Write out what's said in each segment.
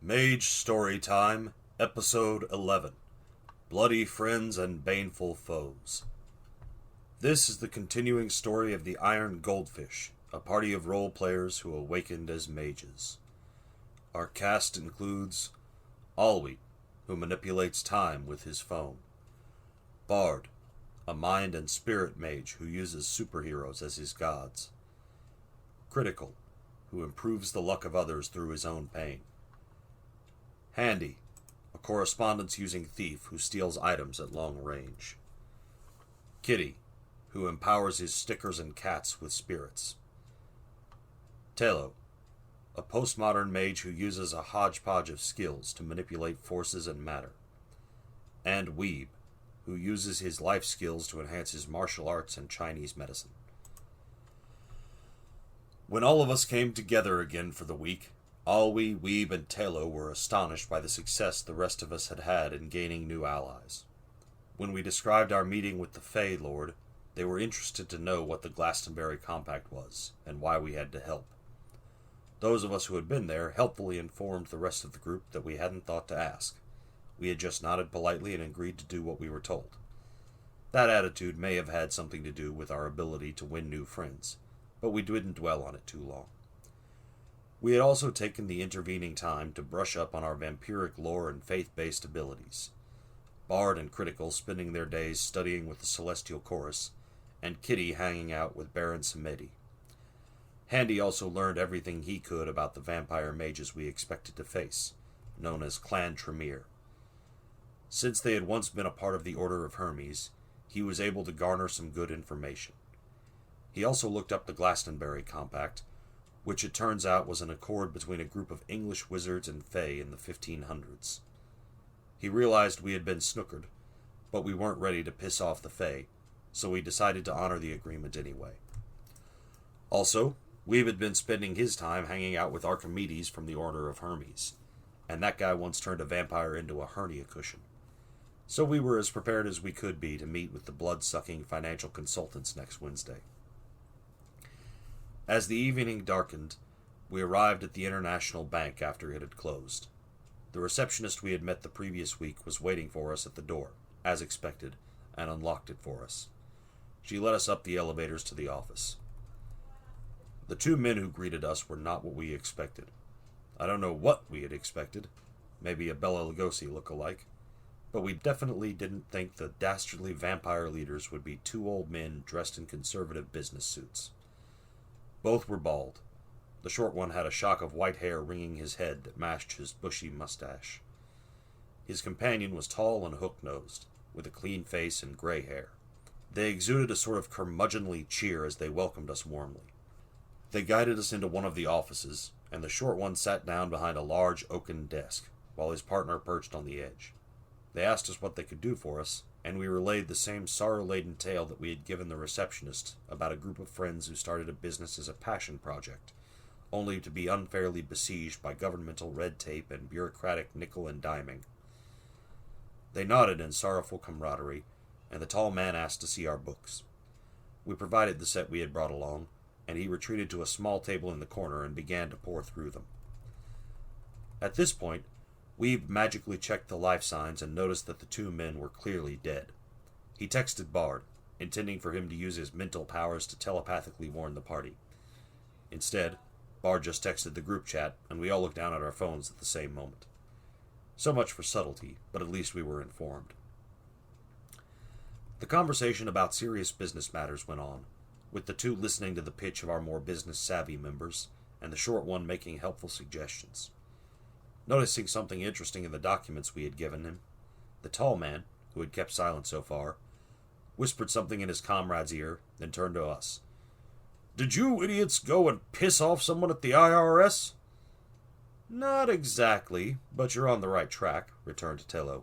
Mage Storytime, Episode 11 Bloody Friends and Baneful Foes. This is the continuing story of the Iron Goldfish, a party of role players who awakened as mages. Our cast includes Alwi, who manipulates time with his phone; Bard, a mind and spirit mage who uses superheroes as his gods; Critical, who improves the luck of others through his own pain; Handy, a correspondence-using thief who steals items at long range; Kitty, who empowers his stickers and cats with spirits; Telo, a postmodern mage who uses a hodgepodge of skills to manipulate forces and matter; and Weeb, who uses his life skills to enhance his martial arts and Chinese medicine. When all of us came together again for the week, Alwi, Weeb, and Telo were astonished by the success the rest of us had had in gaining new allies. When we described our meeting with the Fey Lord, they were interested to know what the Glastonbury Compact was, and why we had to help. Those of us who had been there helpfully informed the rest of the group that we hadn't thought to ask. We had just nodded politely and agreed to do what we were told. That attitude may have had something to do with our ability to win new friends, but we didn't dwell on it too long. We had also taken the intervening time to brush up on our vampiric lore and faith-based abilities. Bard and Critical spending their days studying with the Celestial Chorus, and Kitty hanging out with Baron Samedi. Handy also learned everything he could about the vampire mages we expected to face, known as Clan Tremere. Since they had once been a part of the Order of Hermes, he was able to garner some good information. He also looked up the Glastonbury Compact, which it turns out was an accord between a group of English wizards and Fey in the 1500s. He realized we had been snookered, but we weren't ready to piss off the Fey, so we decided to honor the agreement anyway. Also, Weeb had been spending his time hanging out with Archimedes from the Order of Hermes, and that guy once turned a vampire into a hernia cushion. So we were as prepared as we could be to meet with the blood-sucking financial consultants next Wednesday. As the evening darkened, we arrived at the International Bank after it had closed. The receptionist we had met the previous week was waiting for us at the door, as expected, and unlocked it for us. She led us up the elevators to the office. The two men who greeted us were not what we expected. I don't know what we had expected, maybe a Bela Lugosi look-alike, but we definitely didn't think the dastardly vampire leaders would be two old men dressed in conservative business suits. Both were bald. The short one had a shock of white hair ringing his head that matched his bushy mustache. His companion was tall and hook-nosed, with a clean face and gray hair. They exuded a sort of curmudgeonly cheer as they welcomed us warmly. They guided us into one of the offices, and the short one sat down behind a large oaken desk, while his partner perched on the edge. They asked us what they could do for us, and we relayed the same sorrow-laden tale that we had given the receptionist about a group of friends who started a business as a passion project, only to be unfairly besieged by governmental red tape and bureaucratic nickel-and-diming. They nodded in sorrowful camaraderie, and the tall man asked to see our books. We provided the set we had brought along, and he retreated to a small table in the corner and began to pore through them. At this point, Weeb magically checked the life signs and noticed that the two men were clearly dead. He texted Bard, intending for him to use his mental powers to telepathically warn the party. Instead, Bard just texted the group chat, and we all looked down at our phones at the same moment. So much for subtlety, but at least we were informed. The conversation about serious business matters went on, with the two listening to the pitch of our more business-savvy members, and the short one making helpful suggestions. Noticing something interesting in the documents we had given him, the tall man, who had kept silent so far, whispered something in his comrade's ear, then turned to us. "Did you idiots go and piss off someone at the IRS?" "Not exactly, but you're on the right track," returned Telo.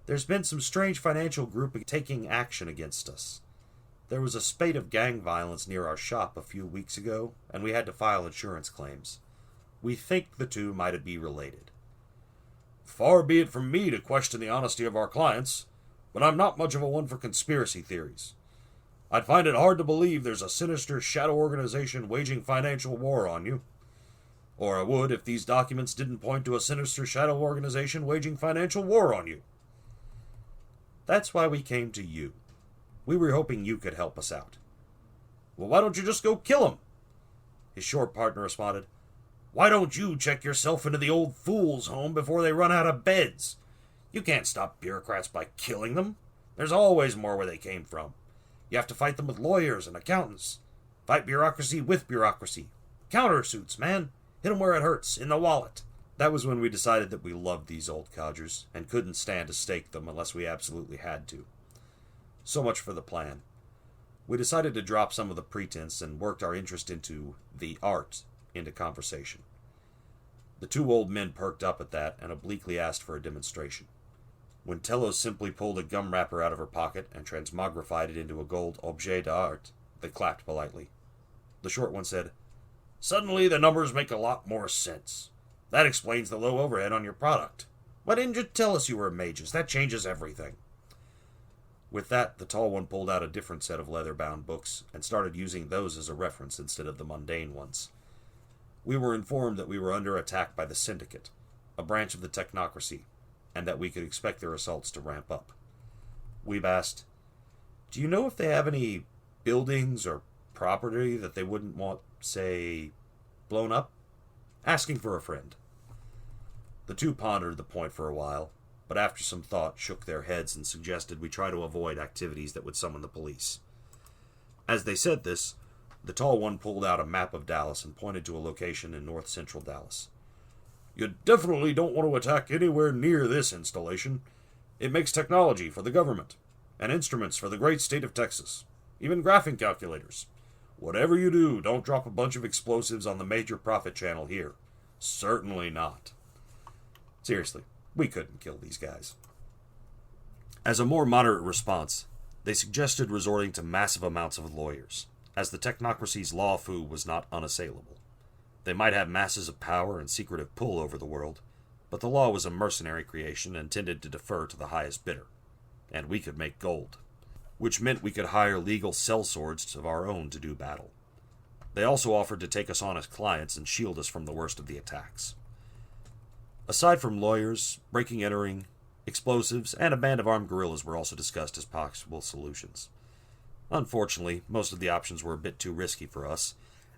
"There's been some strange financial group taking action against us. There was a spate of gang violence near our shop a few weeks ago, and we had to file insurance claims. We think the two might be related." "Far be it from me to question the honesty of our clients, but I'm not much of a one for conspiracy theories. I'd find it hard to believe there's a sinister shadow organization waging financial war on you. Or I would if these documents didn't point to a sinister shadow organization waging financial war on you. That's why we came to you. We were hoping you could help us out. Well, why don't you just go kill him? His short partner responded, Why don't you check yourself into the old fool's home before they run out of beds? You can't stop bureaucrats by killing them. There's always more where they came from. You have to fight them with lawyers and accountants. Fight bureaucracy with bureaucracy. Countersuits, man. Hit them where it hurts, in the wallet. That was when we decided that we loved these old codgers and couldn't stand to stake them unless we absolutely had to. So much for the plan. We decided to drop some of the pretense and worked our interest into the art into conversation. The two old men perked up at that and obliquely asked for a demonstration. When Telos simply pulled a gum wrapper out of her pocket and transmogrified it into a gold objet d'art, they clapped politely. The short one said, Suddenly the numbers make a lot more sense. That explains the low overhead on your product. Why didn't you tell us you were mages? That changes everything. With that, the tall one pulled out a different set of leather-bound books and started using those as a reference instead of the mundane ones. We were informed that we were under attack by the Syndicate, a branch of the technocracy, and that we could expect their assaults to ramp up. We've asked, Do you know if they have any buildings or property that they wouldn't want, say, blown up? Asking for a friend. The two pondered the point for a while, but after some thought shook their heads and suggested we try to avoid activities that would summon the police. As they said this, the tall one pulled out a map of Dallas and pointed to a location in north-central Dallas. You definitely don't want to attack anywhere near this installation. It makes technology for the government, and instruments for the great state of Texas, even graphing calculators. Whatever you do, don't drop a bunch of explosives on the major profit channel here. Certainly not. Seriously, we couldn't kill these guys. As a more moderate response, they suggested resorting to massive amounts of lawyers, as the technocracy's law fu was not unassailable. They might have masses of power and secretive pull over the world, but the law was a mercenary creation and tended to defer to the highest bidder, and we could make gold, which meant we could hire legal sellswords of our own to do battle. They also offered to take us on as clients and shield us from the worst of the attacks. Aside from lawyers, breaking, entering, explosives, and a band of armed guerrillas were also discussed as possible solutions. Unfortunately, most of the options were a bit too risky for us,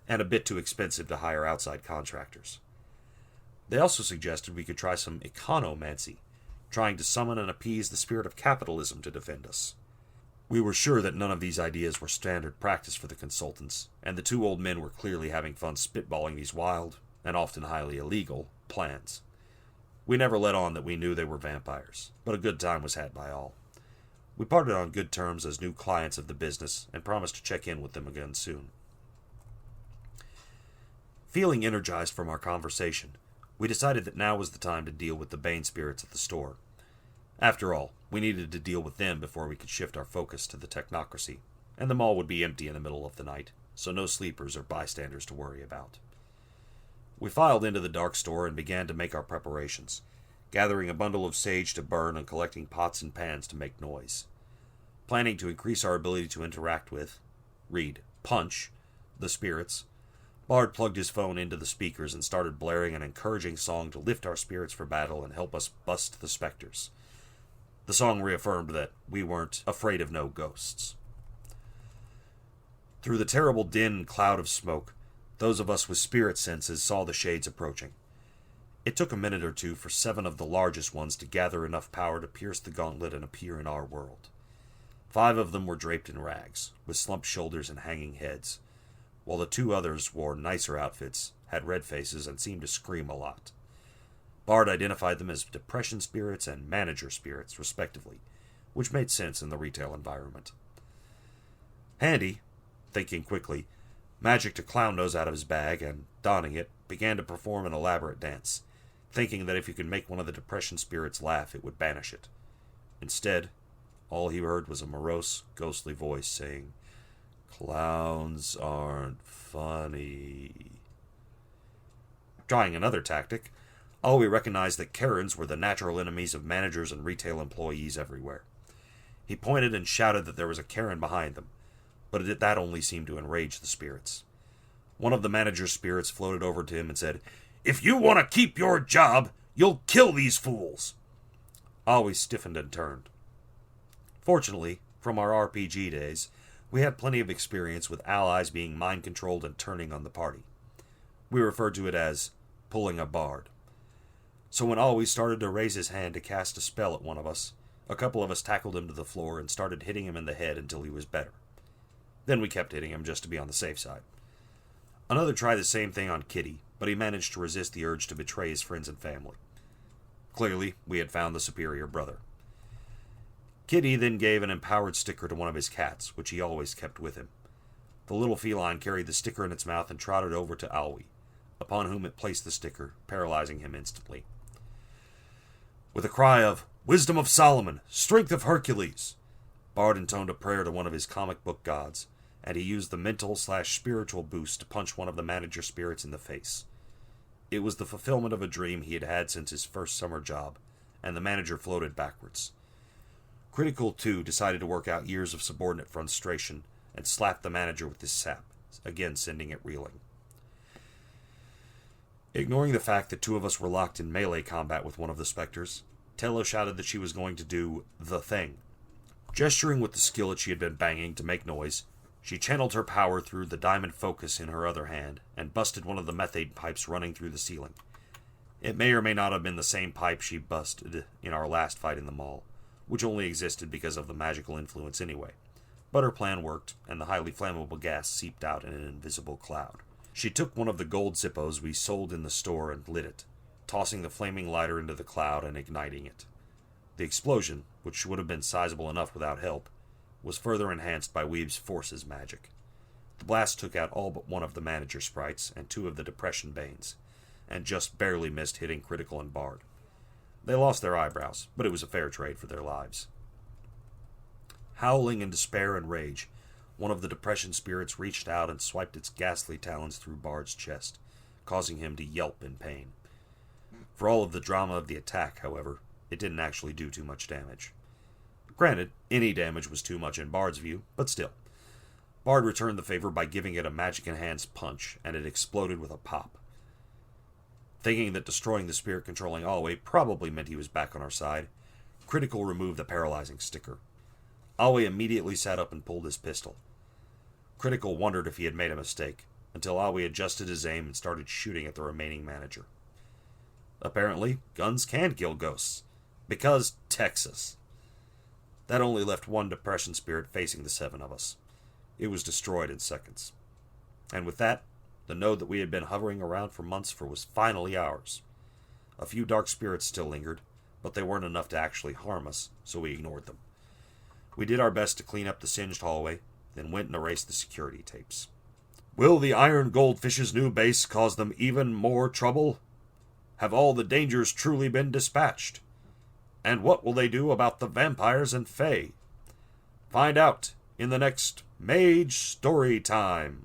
and a bit too expensive to hire outside contractors. They also suggested we could try some economancy, trying to summon and appease the spirit of capitalism to defend us. We were sure that none of these ideas were standard practice for the consultants, and the two old men were clearly having fun spitballing these wild, and often highly illegal, plans. We never let on that we knew they were vampires, but a good time was had by all. We parted on good terms as new clients of the business, and promised to check in with them again soon. Feeling energized from our conversation, we decided that now was the time to deal with the bane spirits at the store. After all, we needed to deal with them before we could shift our focus to the technocracy, and the mall would be empty in the middle of the night, so no sleepers or bystanders to worry about. We filed into the dark store and began to make our preparations, gathering a bundle of sage to burn and collecting pots and pans to make noise. Planning to increase our ability to interact with, punch, the spirits, Bard plugged his phone into the speakers and started blaring an encouraging song to lift our spirits for battle and help us bust the specters. The song reaffirmed that we weren't afraid of no ghosts. Through the terrible din and cloud of smoke, those of us with spirit senses saw the shades approaching. It took a minute or two for 7 of the largest ones to gather enough power to pierce the gauntlet and appear in our world. 5 of them were draped in rags, with slumped shoulders and hanging heads, while the 2 others wore nicer outfits, had red faces, and seemed to scream a lot. Bard identified them as depression spirits and manager spirits, respectively, which made sense in the retail environment. Handy, thinking quickly, magicked a clown nose out of his bag and, donning it, began to perform an elaborate dance, thinking that if he could make one of the depression spirits laugh, it would banish it. Instead, all he heard was a morose, ghostly voice saying, "Clowns aren't funny." Trying another tactic, we recognized that Karens were the natural enemies of managers and retail employees everywhere. He pointed and shouted that there was a Karen behind them, but that only seemed to enrage the spirits. One of the manager's spirits floated over to him and said, If you want to keep your job, you'll kill these fools. Aoi stiffened and turned. Fortunately, from our RPG days, we had plenty of experience with allies being mind-controlled and turning on the party. We referred to it as pulling a bard. So when Aoi started to raise his hand to cast a spell at one of us, a couple of us tackled him to the floor and started hitting him in the head until he was better. Then we kept hitting him just to be on the safe side. Another tried the same thing on Kitty, but he managed to resist the urge to betray his friends and family. Clearly, we had found the superior brother. Kitty then gave an empowered sticker to one of his cats, which he always kept with him. The little feline carried the sticker in its mouth and trotted over to Aoi, upon whom it placed the sticker, paralyzing him instantly. With a cry of, "Wisdom of Solomon! Strength of Hercules!" Bard intoned a prayer to one of his comic book gods, and he used the mental/spiritual boost to punch one of the manager spirits in the face. It was the fulfillment of a dream he had had since his first summer job, and the manager floated backwards. Critical, too, decided to work out years of subordinate frustration and slapped the manager with his sap, again sending it reeling. Ignoring the fact that two of us were locked in melee combat with one of the specters, Tello shouted that she was going to do the thing. Gesturing with the skillet she had been banging to make noise, she channeled her power through the diamond focus in her other hand and busted one of the methane pipes running through the ceiling. It may or may not have been the same pipe she busted in our last fight in the mall, which only existed because of the magical influence anyway. But her plan worked, and the highly flammable gas seeped out in an invisible cloud. She took one of the gold Zippos we sold in the store and lit it, tossing the flaming lighter into the cloud and igniting it. The explosion, which would have been sizable enough without help, was further enhanced by Weeb's Force's magic. The blast took out all but one of the manager sprites and two of the depression banes, and just barely missed hitting Critical and Bard. They lost their eyebrows, but it was a fair trade for their lives. Howling in despair and rage, one of the depression spirits reached out and swiped its ghastly talons through Bard's chest, causing him to yelp in pain. For all of the drama of the attack, however, it didn't actually do too much damage. Granted, any damage was too much in Bard's view, but still. Bard returned the favor by giving it a magic-enhanced punch, and it exploded with a pop. Thinking that destroying the spirit controlling Aoi probably meant he was back on our side, Critical removed the paralyzing sticker. Aoi immediately sat up and pulled his pistol. Critical wondered if he had made a mistake, until Aoi adjusted his aim and started shooting at the remaining manager. Apparently, guns can kill ghosts. Because Texas. That only left one depression spirit facing the seven of us. It was destroyed in seconds. And with that, the node that we had been hovering around for months for was finally ours. A few dark spirits still lingered, but they weren't enough to actually harm us, so we ignored them. We did our best to clean up the singed hallway, then went and erased the security tapes. Will the Iron Goldfish's new base cause them even more trouble? Have all the dangers truly been dispatched? And what will they do about the vampires and fae? Find out in the next Mage Storytime.